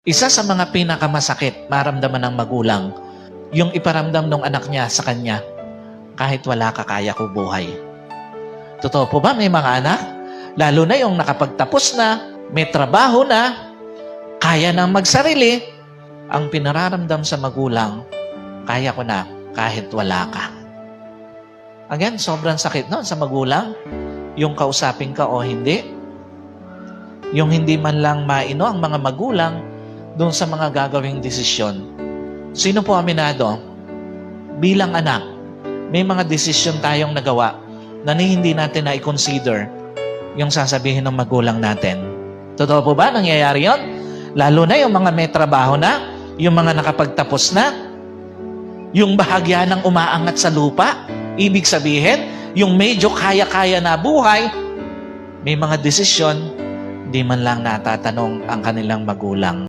Isa sa mga pinakamasakit maramdaman ng magulang, yung iparamdam ng anak niya sa kanya, kahit wala ka, kaya ko buhay. Totoo po ba may mga anak? Lalo na yung nakapagtapos na, may trabaho na, kaya nang magsarili, ang pinararamdam sa magulang, kaya ko na kahit wala ka. Again, sobrang sakit noon sa magulang, yung kausapin ka o hindi. Yung hindi man lang maino ang mga magulang doon sa mga gagawing desisyon. Sino po aminado? Bilang anak, may mga desisyon tayong nagawa na hindi natin na i-consider yung sasabihin ng magulang natin. Totoo po ba nangyayari yun? Lalo na yung mga may trabaho na, yung mga nakapagtapos na, yung bahagya ng umaangat sa lupa. Ibig sabihin, yung medyo kaya-kaya na buhay, may mga desisyon, di man lang natatanong ang kanilang magulang.